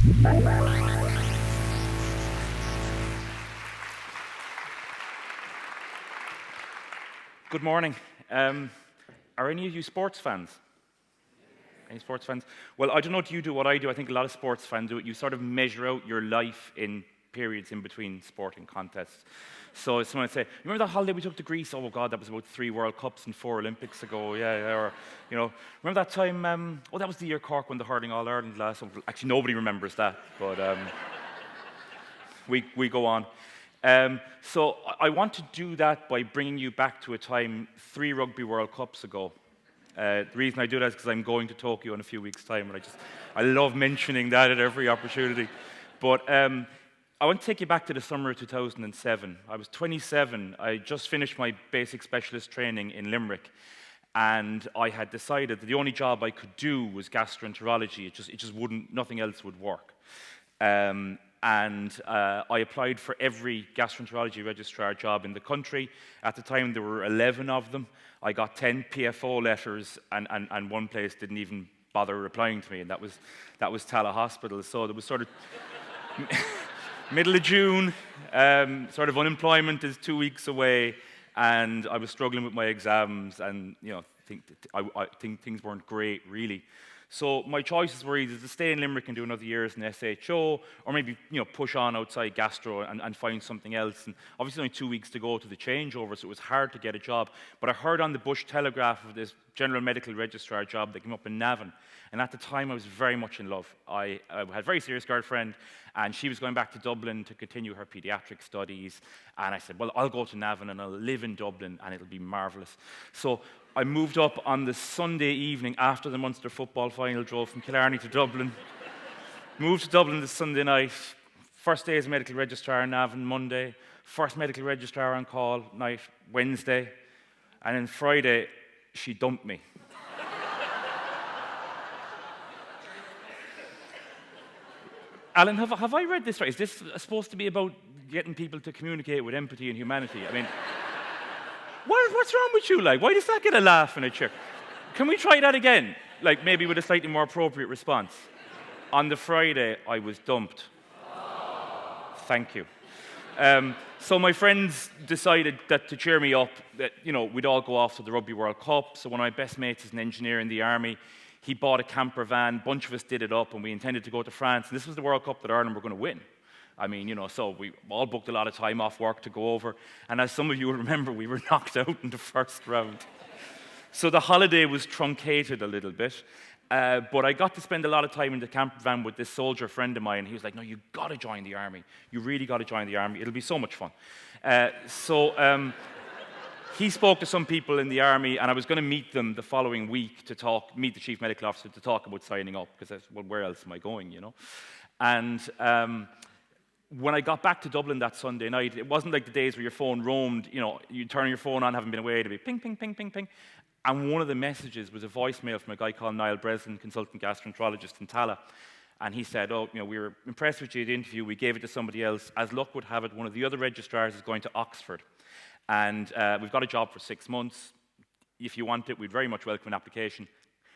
Good morning. Are any of you sports fans? Any sports fans? Well, I don't know if you do what I do. I think a lot of sports fans do it. You sort of measure out your life in periods in between sporting contests. So someone would say, remember that holiday we took to Greece? Oh, God, that was about 3 World Cups and 4 Olympics ago. Yeah. Or, remember that time? That was the year Cork won the Hurling All-Ireland last. Actually, nobody remembers that, but we go on. So I want to do that by bringing you back to a time 3 Rugby World Cups ago. The reason I do that is because I'm going to Tokyo in a few weeks' time, and I love mentioning that at every opportunity. But I want to take you back to the summer of 2007. I was 27. I just finished my basic specialist training in Limerick, and I had decided that the only job I could do was gastroenterology. It just wouldn't. Nothing else would work. And I applied for every gastroenterology registrar job in the country. At the time, there were 11 of them. I got 10 PFO letters, and one place didn't even bother replying to me, and that was Tala Hospital. So there was sort of middle of June, sort of unemployment is 2 weeks away, and I was struggling with my exams, and I think things weren't great, really. So my choices were either to stay in Limerick and do another year as an SHO, or maybe push on outside gastro and find something else. And obviously only 2 weeks to go to the changeover, so it was hard to get a job. But I heard on the Bush Telegraph of this general medical registrar job that came up in Navan. And at the time I was very much in love. I had a very serious girlfriend, and she was going back to Dublin to continue her paediatric studies. And I said, well, I'll go to Navan and I'll live in Dublin and it'll be marvellous. So I moved up on the Sunday evening after the Munster football final, drove from Killarney to Dublin, moved to Dublin the Sunday night, first day as a medical registrar in Navan, Monday, first medical registrar on call night, Wednesday, and then Friday, she dumped me. Alan, have I read this right? Is this supposed to be about getting people to communicate with empathy and humanity? I mean, what's wrong with you? Why does that get a laugh and a cheer? Can we try that again? Maybe with a slightly more appropriate response. On the Friday, I was dumped. Thank you. So my friends decided that to cheer me up, that we'd all go off to the Rugby World Cup. So one of my best mates is an engineer in the army. He bought a camper van. A bunch of us did it up, and we intended to go to France. And this was the World Cup that Ireland were going to win. I mean, so we all booked a lot of time off work to go over. And as some of you will remember, we were knocked out in the first round. So the holiday was truncated a little bit. But I got to spend a lot of time in the camper van with this soldier friend of mine. He was like, no, you got to join the army. You really got to join the army. It'll be so much fun. He spoke to some people in the army, and I was going to meet them the following week to meet the chief medical officer to talk about signing up, because well, where else am I going, And when I got back to Dublin that Sunday night, it wasn't like the days where your phone roamed, you turn your phone on, haven't been away, it'd be ping, ping, ping, ping, ping. And one of the messages was a voicemail from a guy called Niall Breslin, consultant gastroenterologist in Tala. And he said, we were impressed with you at the interview, we gave it to somebody else. As luck would have it, one of the other registrars is going to Oxford. And we've got a job for 6 months. If you want it, we'd very much welcome an application.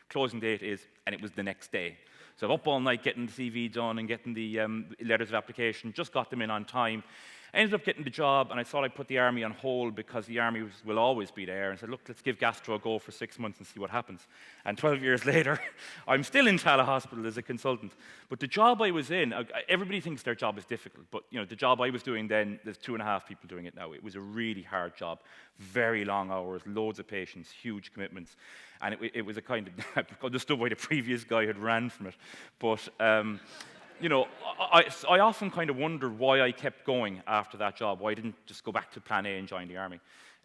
Closing date is, and it was the next day. So I'm up all night getting the CV done and getting the letters of application, just got them in on time. I ended up getting the job, and I thought I'd put the army on hold because the army will always be there. And I said, look, let's give gastro a go for 6 months and see what happens. And 12 years later, I'm still in Tala Hospital as a consultant. But the job I was in, everybody thinks their job is difficult. But the job I was doing then, there's 2.5 people doing it now. It was a really hard job, very long hours, loads of patients, huge commitments. And it was a kind of, I understood why the previous guy had ran from it. But I often kind of wondered why I kept going after that job, why I didn't just go back to plan A and join the army.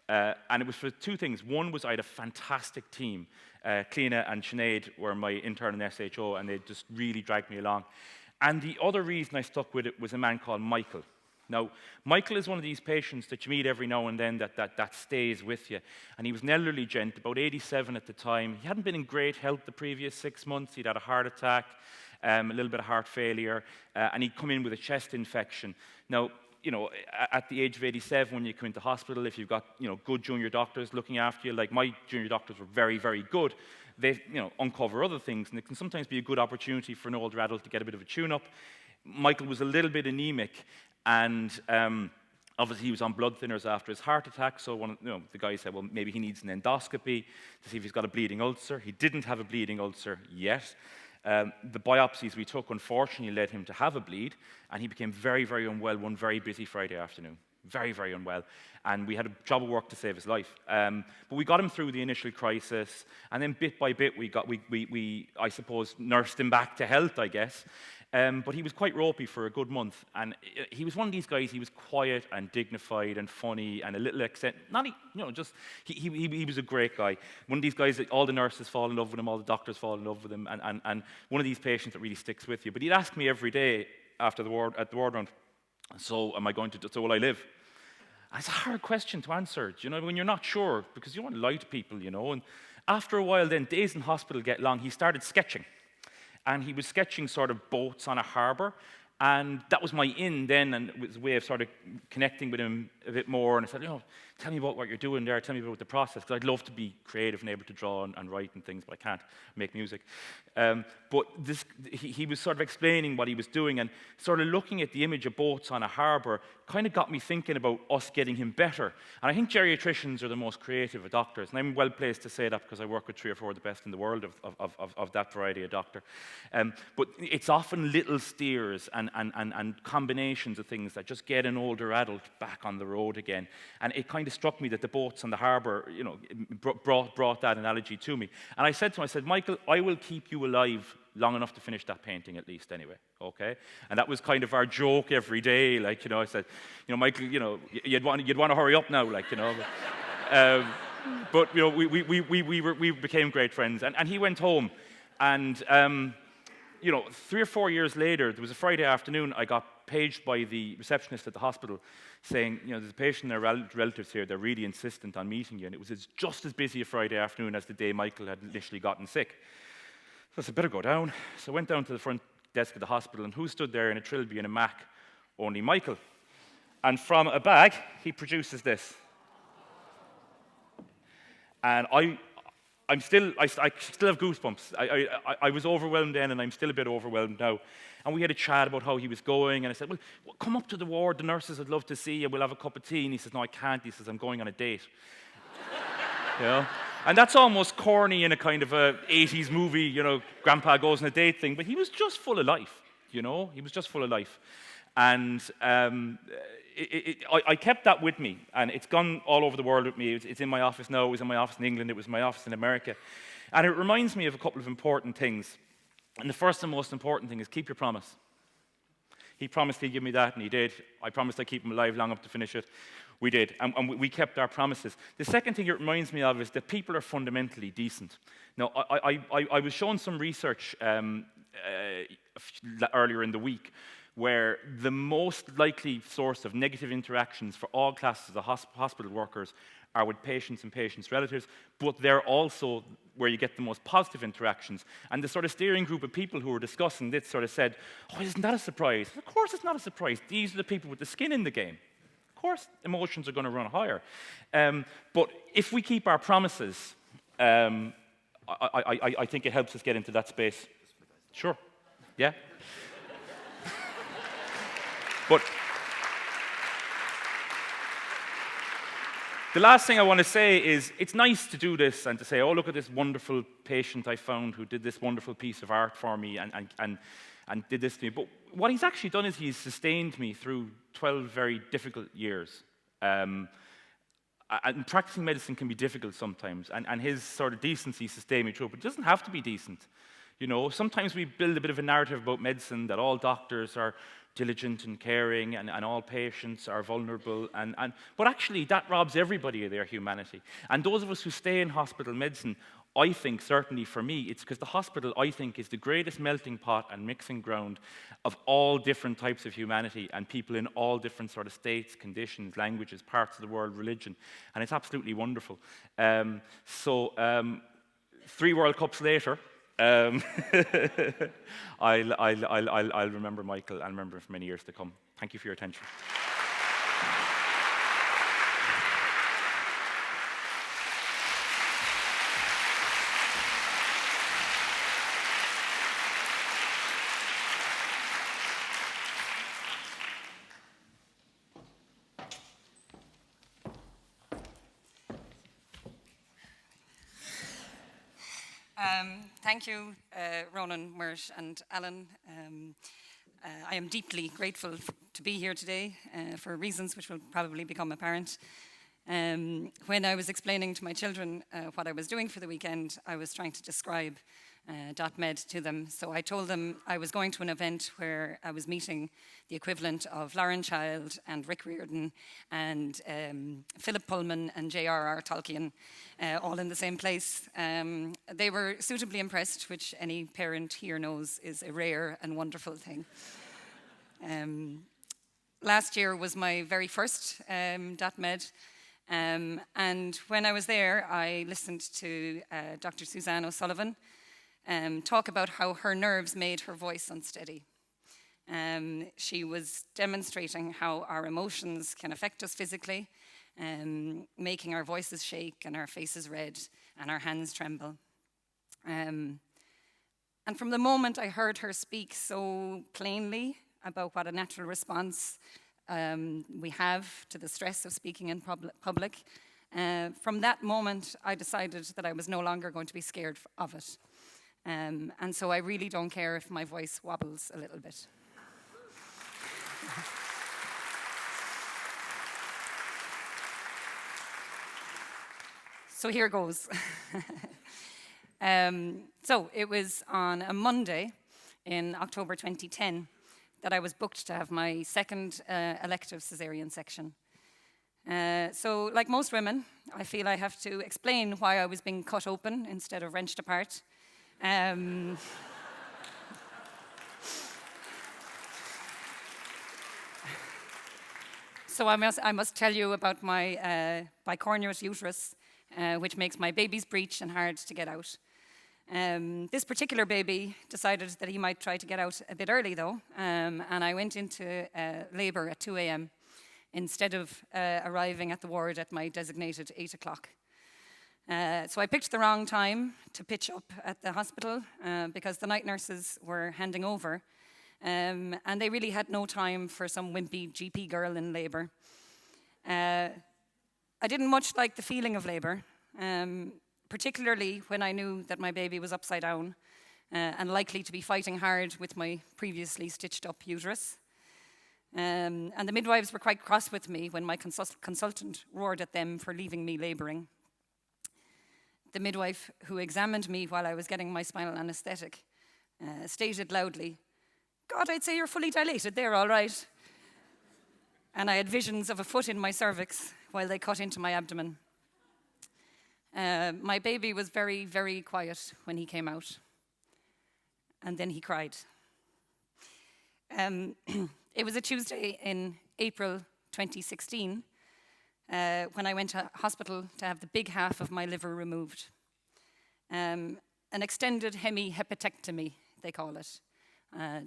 And it was for 2 things. One was I had a fantastic team. Cliona and Sinead were my intern and SHO, and they just really dragged me along. And the other reason I stuck with it was a man called Michael. Now, Michael is one of these patients that you meet every now and then that stays with you. And he was an elderly gent, about 87 at the time. He hadn't been in great health the previous 6 months. He'd had a heart attack, a little bit of heart failure, and he'd come in with a chest infection. Now, at the age of 87, when you come into hospital, if you've got, good junior doctors looking after you, like my junior doctors were very, very good, they uncover other things, and it can sometimes be a good opportunity for an older adult to get a bit of a tune-up. Michael was a little bit anemic, and obviously he was on blood thinners after his heart attack, so the guy said, well, maybe he needs an endoscopy to see if he's got a bleeding ulcer. He didn't have a bleeding ulcer yet. The biopsies we took, unfortunately, led him to have a bleed, and he became very, very unwell one very busy Friday afternoon. Very, very unwell. And we had a job of work to save his life. But we got him through the initial crisis, and then bit by bit, we I suppose, nursed him back to health, I guess. But he was quite ropey for a good month, and he was one of these guys. He was quiet and dignified and funny and a little he was a great guy. One of these guys that all the nurses fall in love with him, all the doctors fall in love with him, and one of these patients that really sticks with you. But he'd ask me every day after the ward round, so will I live? And it's a hard question to answer, when you're not sure, because you don't want to lie to people, And after a while, then days in hospital get long. He started sketching. And he was sketching sort of boats on a harbour, and that was my in then, and it was a way of sort of connecting with him a bit more. And I said, tell me about what you're doing there, tell me about the process, because I'd love to be creative and able to draw and write and things, but I can't make music. But he was sort of explaining what he was doing, and sort of looking at the image of boats on a harbour kind of got me thinking about us getting him better. And I think geriatricians are the most creative of doctors, and I'm well placed to say that because I work with 3 or 4 of the best in the world of that variety of doctor. But it's often little steers and combinations of things that just get an older adult back on the road again. And it kind of struck me that the boats on the harbour, brought that analogy to me. And I said to him, Michael, I will keep you alive long enough to finish that painting at least anyway, okay? And that was kind of our joke every day, I said, Michael, you'd want to hurry up now, But, we became great friends. And he went home, and 3 or 4 years later, there was a Friday afternoon, I got paged by the receptionist at the hospital saying, there's a patient and their relatives here, they're really insistent on meeting you. And it was just as busy a Friday afternoon as the day Michael had initially gotten sick. So I said, better go down. So I went down to the front desk of the hospital, and who stood there in a Trilby and a Mac? Only Michael. And from a bag, he produces this. And I still have goosebumps. I was overwhelmed then, and I'm still a bit overwhelmed now. And we had a chat about how he was going, and I said, well, come up to the ward, the nurses would love to see you, we'll have a cup of tea. And he says, no, I can't. He says, I'm going on a date. And that's almost corny in a kind of a 80s movie, grandpa goes on a date thing, but he was just full of life, he was just full of life. And I kept that with me, and it's gone all over the world with me. It's in my office now, it was in my office in England, it was in my office in America. And it reminds me of a couple of important things. And the first and most important thing is keep your promise. He promised he'd give me that, and he did. I promised I'd keep him alive long enough to finish it. We did, and we kept our promises. The second thing it reminds me of is that people are fundamentally decent. Now, I was shown some research earlier in the week where the most likely source of negative interactions for all classes of hospital workers are with patients and patients' relatives, but they're also where you get the most positive interactions. And the sort of steering group of people who were discussing this sort of said, oh, isn't that a surprise? Of course it's not a surprise. These are the people with the skin in the game. Of course emotions are going to run higher. But if we keep our promises, I think it helps us get into that space. Sure. Yeah? But the last thing I want to say is it's nice to do this and to say, oh, look at this wonderful patient I found who did this wonderful piece of art for me and did this to me. But what he's actually done is he's sustained me through 12 very difficult years. And practicing medicine can be difficult sometimes, and his sort of decency sustained me through it. But it doesn't have to be decent. Sometimes we build a bit of a narrative about medicine that all doctors are diligent and caring, and all patients are vulnerable. But actually, that robs everybody of their humanity. And those of us who stay in hospital medicine, I think, certainly for me, it's because the hospital, I think, is the greatest melting pot and mixing ground of all different types of humanity and people in all different sort of states, conditions, languages, parts of the world, religion. And it's absolutely wonderful. 3 World Cups later, I'll remember Michael and remember him for many years to come. Thank you for your attention. Thank you, Ronan, Mert, and Alan. I am deeply grateful to be here today for reasons which will probably become apparent. When I was explaining to my children what I was doing for the weekend, I was trying to describe dotMed to them. So I told them I was going to an event where I was meeting the equivalent of Lauren Child and Rick Riordan and Philip Pullman and J.R.R. Tolkien, all in the same place. They were suitably impressed, which any parent here knows is a rare and wonderful thing. Last year was my very first dotMed. And when I was there, I listened to Dr. Suzanne O'Sullivan talk about how her nerves made her voice unsteady. She was demonstrating how our emotions can affect us physically, making our voices shake and our faces red and our hands tremble. And from the moment I heard her speak so plainly about what a natural response we have to the stress of speaking in public, from that moment I decided that I was no longer going to be scared of it. And so I really don't care if my voice wobbles a little bit. So here goes. So it was on a Monday in October 2010 that I was booked to have my second elective cesarean section. So like most women, I feel I have to explain why I was being cut open instead of wrenched apart. So I must tell you about my bicornuate uterus, which makes my babies breech and hard to get out. This particular baby decided that he might try to get out a bit early, though, and I went into labour at 2 a.m. instead of arriving at the ward at my designated 8 o'clock. So I picked the wrong time to pitch up at the hospital because the night nurses were handing over, and they really had no time for some wimpy GP girl in labour. I didn't much like the feeling of labour, particularly when I knew that my baby was upside down and likely to be fighting hard with my previously stitched up uterus. And the midwives were quite cross with me when my consultant roared at them for leaving me labouring. The midwife who examined me while I was getting my spinal anaesthetic stated loudly, "God, I'd say you're fully dilated there, all right." And I had visions of a foot in my cervix while they cut into my abdomen. My baby was very, very quiet when he came out. And then he cried. It was a Tuesday in April 2016 when I went to hospital to have the big half of my liver removed. An extended hemihepatectomy, they call it.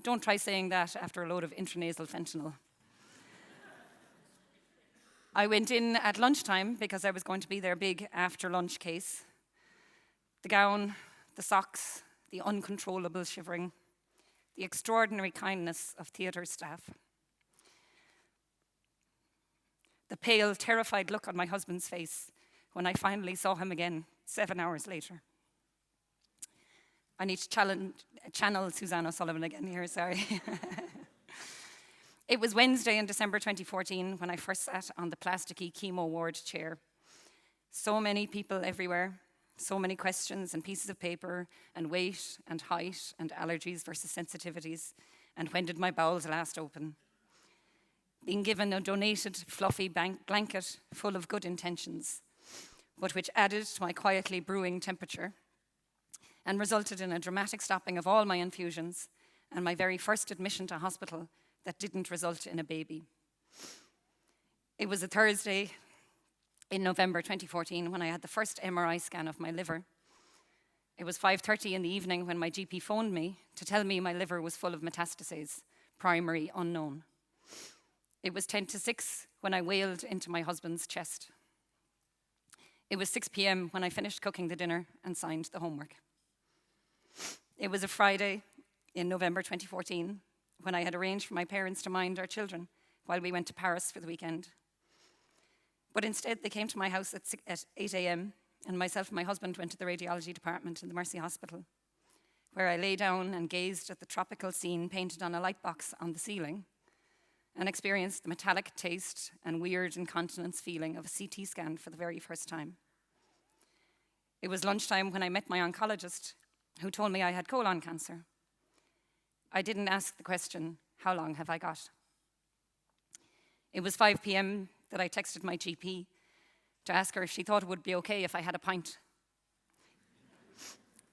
Don't try saying that after a load of intranasal fentanyl. I went in at lunchtime because I was going to be their big after-lunch case. The gown, the socks, the uncontrollable shivering, the extraordinary kindness of theatre staff. The pale, terrified look on my husband's face when I finally saw him again 7 hours later. I need to channel Suzanne O'Sullivan again here, sorry. It was Wednesday in December 2014 when I first sat on the plasticky chemo ward chair. So many people everywhere, so many questions and pieces of paper, and weight and height and allergies versus sensitivities, and when did my bowels last open? Being given a donated fluffy blanket full of good intentions, but which added to my quietly brewing temperature and resulted in a dramatic stopping of all my infusions and my very first admission to hospital that didn't result in a baby. It was a Thursday in November 2014 when I had the first MRI scan of my liver. It was 5:30 in the evening when my GP phoned me to tell me my liver was full of metastases, primary unknown. It was 10 to 6 when I wailed into my husband's chest. It was 6 p.m. when I finished cooking the dinner and signed the homework. It was a Friday in November 2014 when I had arranged for my parents to mind our children while we went to Paris for the weekend. But instead, they came to my house at 8 a.m., and myself and my husband went to the radiology department in the Mercy Hospital. where I lay down and gazed at the tropical scene painted on a light box on the ceiling and experienced the metallic taste and weird incontinence feeling of a CT scan for the very first time. It was lunchtime when I met my oncologist, who told me I had colon cancer. I didn't ask the question, how long have I got? It was 5 p.m. that I texted my GP to ask her if she thought it would be okay if I had a pint.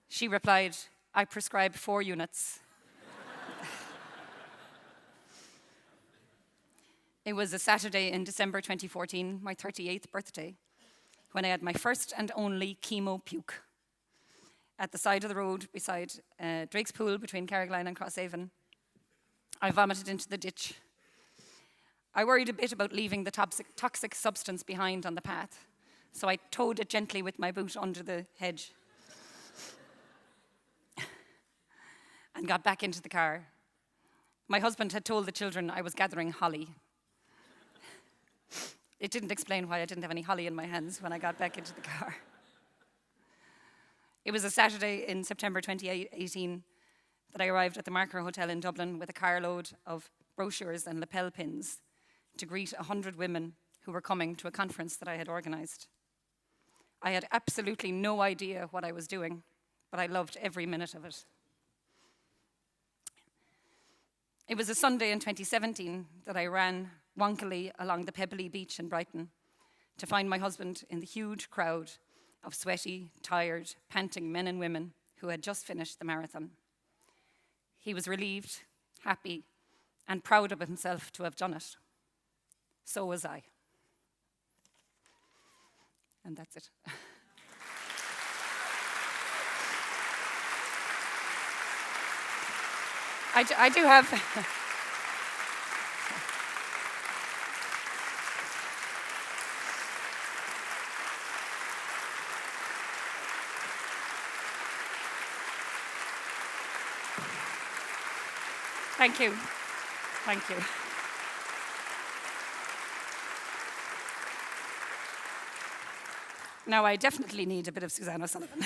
She replied, I prescribe 4 units. It was a Saturday in December 2014, my 38th birthday, when I had my first and only chemo puke. At the side of the road beside Drake's Pool between Carrigaline and Crosshaven, I vomited into the ditch. I worried a bit about leaving the toxic substance behind on the path, so I towed it gently with my boot under the hedge and got back into the car. My husband had told the children I was gathering holly. It didn't explain why I didn't have any holly in my hands when I got back into the car. It was a Saturday in September 2018 that I arrived at the Marker Hotel in Dublin with a carload of brochures and lapel pins to greet 100 women who were coming to a conference that I had organised. I had absolutely no idea what I was doing, but I loved every minute of it. It was a Sunday in 2017 that I ran wonkily along the pebbly beach in Brighton to find my husband in the huge crowd of sweaty, tired, panting men and women who had just finished the marathon. He was relieved, happy, and proud of himself to have done it. So was I. And that's it. I do have... Thank you. Thank you. Now, I definitely need a bit of Suzanne O'Sullivan.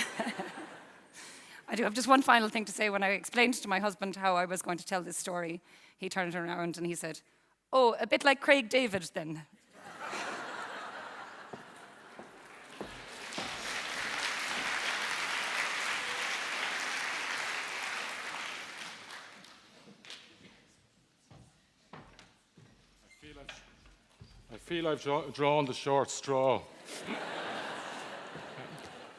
I do have just one final thing to say. When I explained to my husband how I was going to tell this story, he turned around and he said, "Oh, a bit like Craig David, then." I feel I've drawn the short straw.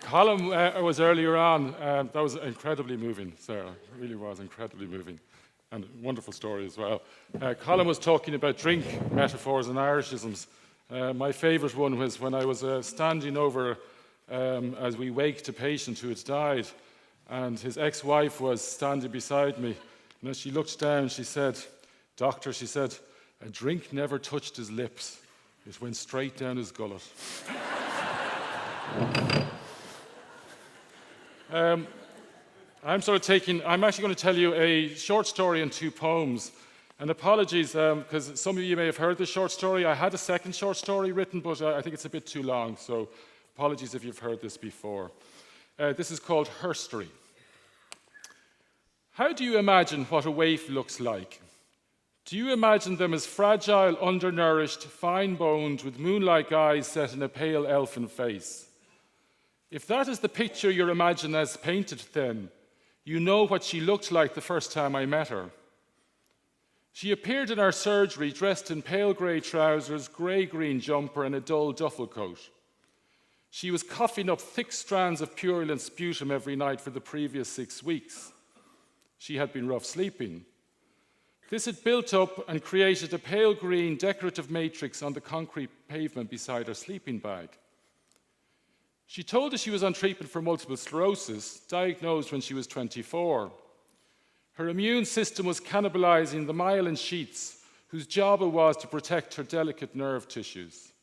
Colin was earlier on. That was incredibly moving, Sarah. It really was incredibly moving. And a wonderful story as well. Colin was talking about drink metaphors and Irishisms. My favourite one was when I was standing over as we waked a patient who had died, and his ex-wife was standing beside me. And as she looked down, she said, "Doctor," she said, "a drink never touched his lips. It went straight down his gullet." I'm actually going to tell you a short story and 2 poems. And apologies, because some of you may have heard this short story. I had a second short story written, but I think it's a bit too long, so apologies if you've heard this before. This is called Herstory. How do you imagine what a waif looks like? Do you imagine them as fragile, undernourished, fine-boned, with moon-like eyes set in a pale elfin face? If that is the picture you imagine as painted, then you know what she looked like the first time I met her. She appeared in our surgery dressed in pale grey trousers, grey-green jumper, and a dull duffel coat. She was coughing up thick strands of purulent sputum every night for the previous 6 weeks. She had been rough sleeping. This had built up and created a pale green decorative matrix on the concrete pavement beside her sleeping bag. She told us she was on treatment for multiple sclerosis, diagnosed when she was 24. Her immune system was cannibalizing the myelin sheaths, whose job it was to protect her delicate nerve tissues.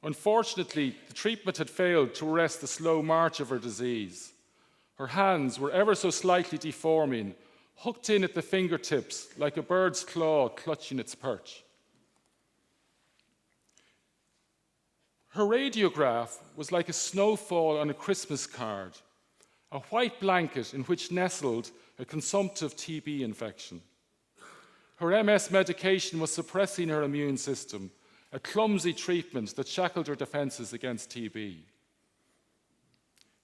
Unfortunately, the treatment had failed to arrest the slow march of her disease. Her hands were ever so slightly deforming, hooked in at the fingertips like a bird's claw clutching its perch. Her radiograph was like a snowfall on a Christmas card, a white blanket in which nestled a consumptive TB infection. Her MS medication was suppressing her immune system, a clumsy treatment that shackled her defenses against TB.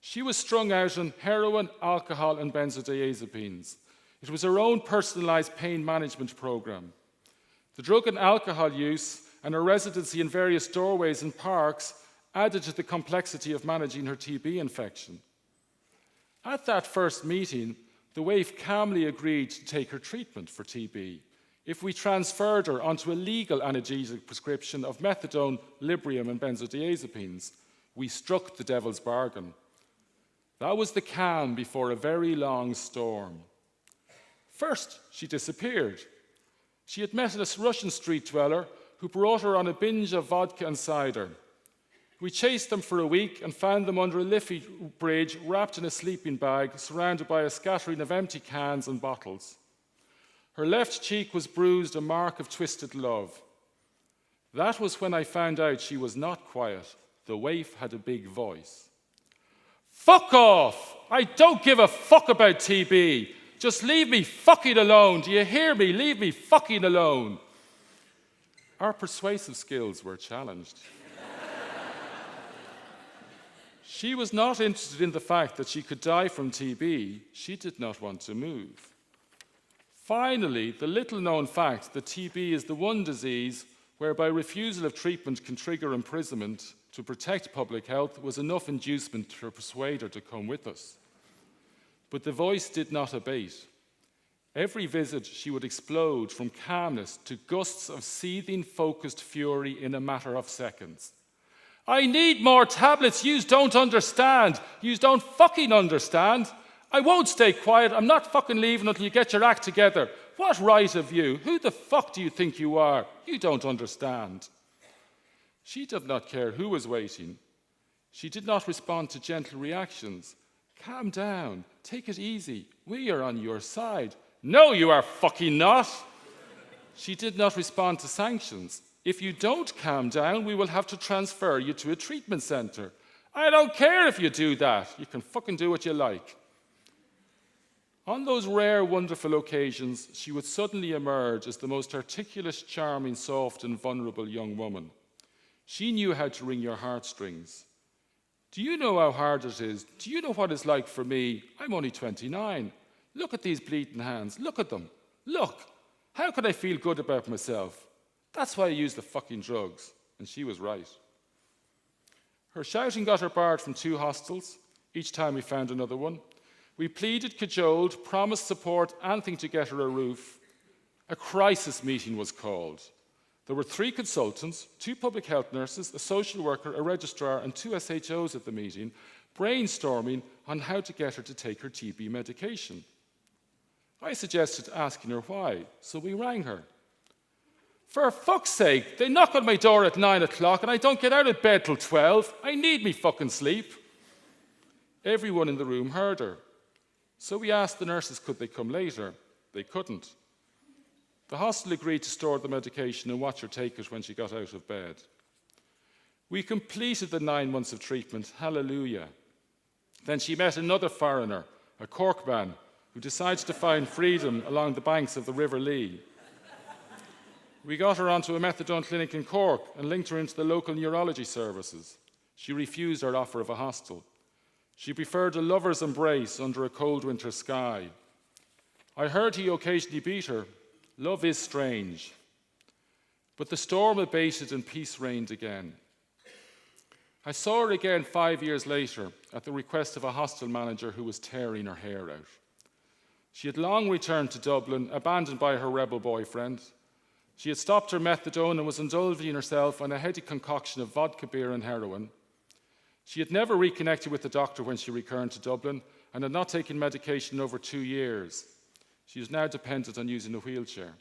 She was strung out on heroin, alcohol, and benzodiazepines. It was her own personalized pain management program. The drug and alcohol use and her residency in various doorways and parks added to the complexity of managing her TB infection. At that first meeting, the waif calmly agreed to take her treatment for TB if we transferred her onto a legal analgesic prescription of methadone, Librium, and benzodiazepines. We struck the devil's bargain. That was the calm before a very long storm. First, she disappeared. She had met a Russian street dweller who brought her on a binge of vodka and cider. We chased them for a week and found them under a Liffey bridge, wrapped in a sleeping bag, surrounded by a scattering of empty cans and bottles. Her left cheek was bruised, a mark of twisted love. That was when I found out she was not quiet. The waif had a big voice. Fuck off! I don't give a fuck about TB. Just leave me fucking alone. Do you hear me? Leave me fucking alone. Our persuasive skills were challenged. She was not interested in the fact that she could die from TB. She did not want to move. Finally, the little-known fact that TB is the one disease whereby refusal of treatment can trigger imprisonment to protect public health was enough inducement to persuade her to come with us. But the voice did not abate. Every visit, she would explode from calmness to gusts of seething, focused fury in a matter of seconds. I need more tablets. Yous don't understand. Yous don't fucking understand. I won't stay quiet. I'm not fucking leaving until you get your act together. What right have you? Who the fuck do you think you are? You don't understand. She did not care who was waiting. She did not respond to gentle reactions. Calm down. Take it easy. We are on your side. No, you are fucking not. She did not respond to sanctions. If you don't calm down, we will have to transfer you to a treatment center. I don't care if you do that. You can fucking do what you like. On those rare, wonderful occasions, she would suddenly emerge as the most articulate, charming, soft, and vulnerable young woman. She knew how to wring your heartstrings. Do you know how hard it is? Do you know what it's like for me? I'm only 29. Look at these bleeding hands. Look at them. Look. How could I feel good about myself? That's why I use the fucking drugs. And she was right. Her shouting got her barred from 2 hostels. Each time we found another one. We pleaded, cajoled, promised support, anything to get her a roof. A crisis meeting was called. There were 3 consultants, 2 public health nurses, a social worker, a registrar, and 2 SHOs at the meeting, brainstorming on how to get her to take her TB medication. I suggested asking her why, so we rang her. For fuck's sake, they knock on my door at 9 o'clock and I don't get out of bed till 12. I need me fucking sleep. Everyone in the room heard her. So we asked the nurses could they come later. They couldn't. The hostel agreed to store the medication and watch her take it when she got out of bed. We completed the 9 months of treatment, hallelujah. Then she met another foreigner, a Cork man, who decided to find freedom along the banks of the River Lee. We got her onto a methadone clinic in Cork and linked her into the local neurology services. She refused our offer of a hostel. She preferred a lover's embrace under a cold winter sky. I heard he occasionally beat her. Love is strange. But the storm abated and peace reigned again. I saw her again 5 years later at the request of a hostel manager who was tearing her hair out. She had long returned to Dublin, abandoned by her rebel boyfriend. She had stopped her methadone and was indulging herself on a heady concoction of vodka, beer, and heroin. She had never reconnected with the doctor when she returned to Dublin and had not taken medication in over 2 years. She is now dependent on using a wheelchair.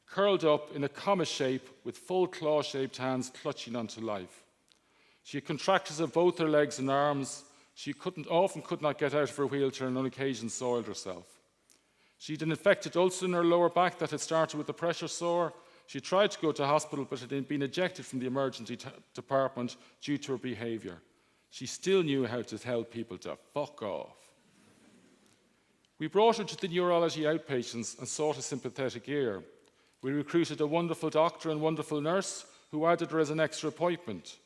Curled up in a comma shape with full claw-shaped hands clutching onto life. She had contractures of both her legs and arms. She often could not get out of her wheelchair and on occasion soiled herself. She had an infected ulcer in her lower back that had started with a pressure sore. She tried to go to hospital but had been ejected from the emergency department due to her behaviour. She still knew how to tell people to fuck off. We brought her to the neurology outpatients and sought a sympathetic ear. We recruited a wonderful doctor and wonderful nurse who added her as an extra appointment.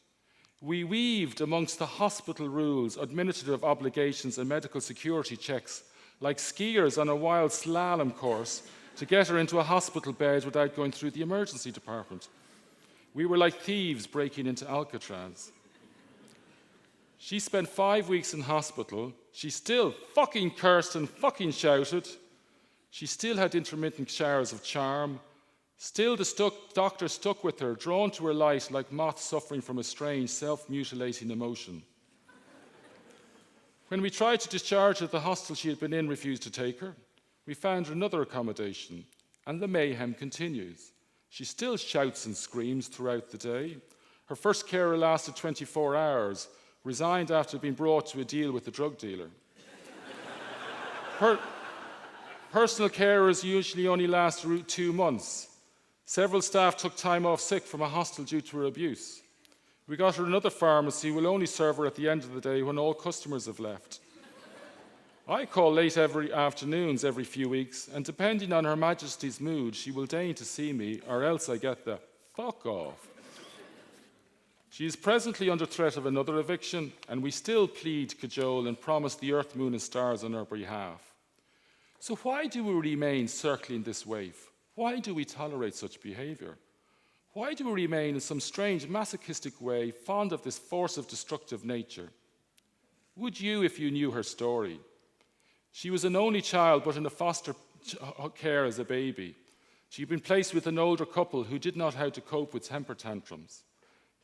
We weaved amongst the hospital rules, administrative obligations, and medical security checks like skiers on a wild slalom course to get her into a hospital bed without going through the emergency department. We were like thieves breaking into Alcatraz. She spent 5 weeks in hospital. She still fucking cursed and fucking shouted. She still had intermittent showers of charm. Still the doctor stuck with her, drawn to her light like moths suffering from a strange self-mutilating emotion. When we tried to discharge her, the hostel she had been in refused to take her. We found her another accommodation, and the mayhem continues. She still shouts and screams throughout the day. Her first carer lasted 24 hours, resigned after being brought to a deal with the drug dealer. Personal carers usually only last 2 months. Several staff took time off sick from a hostel due to her abuse. We got her another pharmacy who will only serve her at the end of the day when all customers have left. I call late every afternoons every few weeks, and depending on Her Majesty's mood, she will deign to see me, or else I get the fuck off. She is presently under threat of another eviction, and we still plead, cajole, and promise the earth, moon, and stars on her behalf. So why do we remain circling this wave? Why do we tolerate such behaviour? Why do we remain in some strange masochistic way fond of this force of destructive nature? Would you if you knew her story? She was an only child, but in a foster care as a baby. She had been placed with an older couple who did not know how to cope with temper tantrums.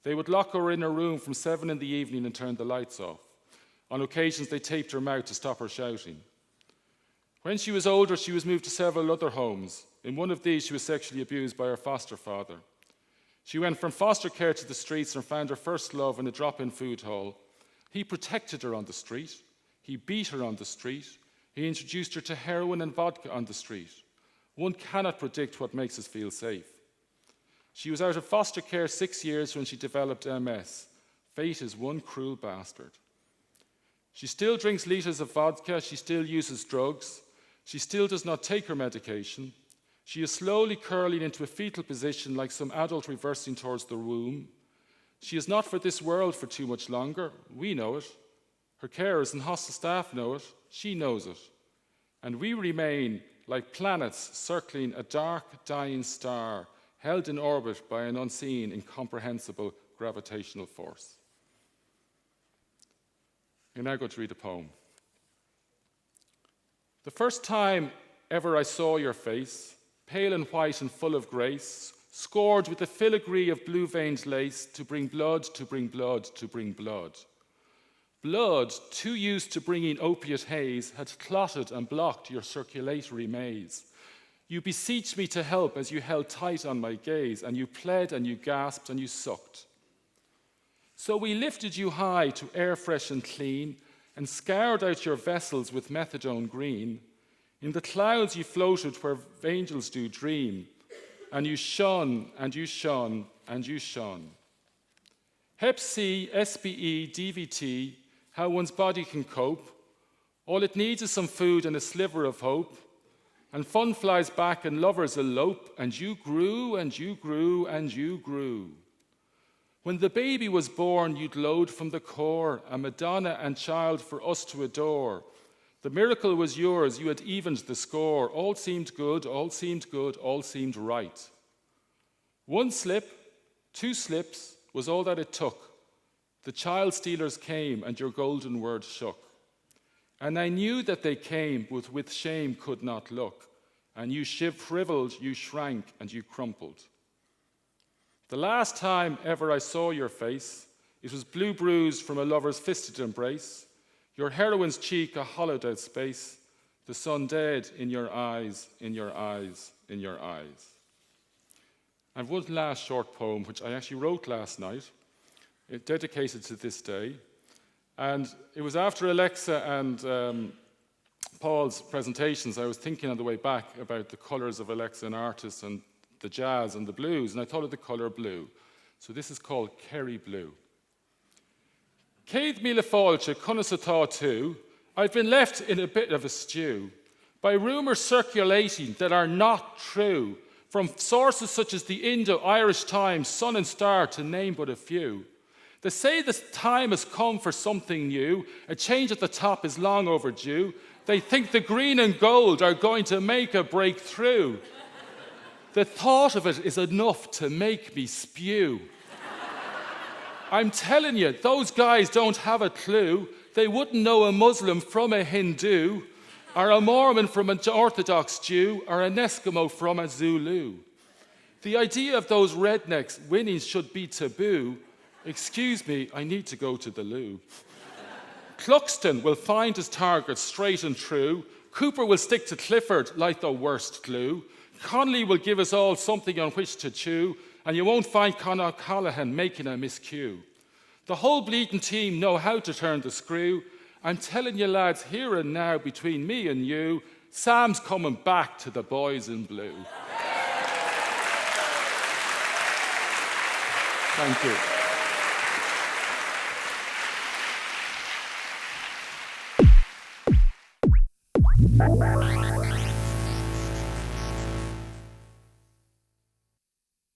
They would lock her in her room from 7 in the evening and turn the lights off. On occasions, they taped her mouth to stop her shouting. When she was older, she was moved to several other homes. In one of these, she was sexually abused by her foster father. She went from foster care to the streets and found her first love in a drop-in food hall. He protected her on the street. He beat her on the street. He introduced her to heroin and vodka on the street. One cannot predict what makes us feel safe. She was out of foster care 6 years when she developed MS. Fate is one cruel bastard. She still drinks litres of vodka. She still uses drugs. She still does not take her medication. She is slowly curling into a fetal position like some adult reversing towards the womb. She is not for this world for too much longer. We know it. Her carers and hostel staff know it. She knows it. And we remain like planets circling a dark, dying star, held in orbit by an unseen, incomprehensible gravitational force. You're now going to read a poem. The first time ever I saw your face, pale and white and full of grace, scored with a filigree of blue-veined lace to bring blood, to bring blood, to bring blood. Blood, too used to bringing opiate haze, had clotted and blocked your circulatory maze. You beseeched me to help as you held tight on my gaze, and you pled and you gasped and you sucked. So we lifted you high to air fresh and clean, and scoured out your vessels with methadone green. In the clouds you floated where angels do dream, and you shone, and you shone, and you shone. Hep C, SBE, DVT, how one's body can cope. All it needs is some food and a sliver of hope. And fun flies back and lovers elope, and you grew, and you grew, and you grew. When the baby was born, you glowed from the core, a Madonna and child for us to adore. The miracle was yours, you had evened the score. All seemed good, all seemed good, all seemed right. One slip, 2 slips was all that it took. The child stealers came and your golden word shook. And I knew that they came, but with shame could not look. And you shriveled, you shrank, and you crumpled. The last time ever I saw your face, it was blue bruised from a lover's fisted embrace. Your heroine's cheek a hollowed out space. The sun dead in your eyes, in your eyes, in your eyes. I have one last short poem, which I actually wrote last night. It's dedicated to this day. And it was after Alexa and Paul's presentations, I was thinking on the way back about the colours of Alexa and artists and the jazz and the blues, and I thought of the colour blue. So this is called Kerry Blue. Céad míle fáilte conas atá tú, I've been left in a bit of a stew. by rumours circulating that are not true, from sources such as the Indo-Irish Times, Sun and Star, to name but a few. They say the time has come for something new, a change at the top is long overdue. They think the green and gold are going to make a breakthrough. The thought of it is enough to make me spew. I'm telling you, those guys don't have a clue. They wouldn't know a Muslim from a Hindu, or a Mormon from an Orthodox Jew, or an Eskimo from a Zulu. The idea of those rednecks winning should be taboo. Excuse me, I need to go to the loo. Cluxton will find his target straight and true. Cooper will stick to Clifford like the worst glue. Connolly will give us all something on which to chew, and you won't find Conor Callaghan making a miscue. The whole bleeding team know how to turn the screw. I'm telling you lads, here and now, between me and you, Sam's coming back to the boys in blue. Thank you.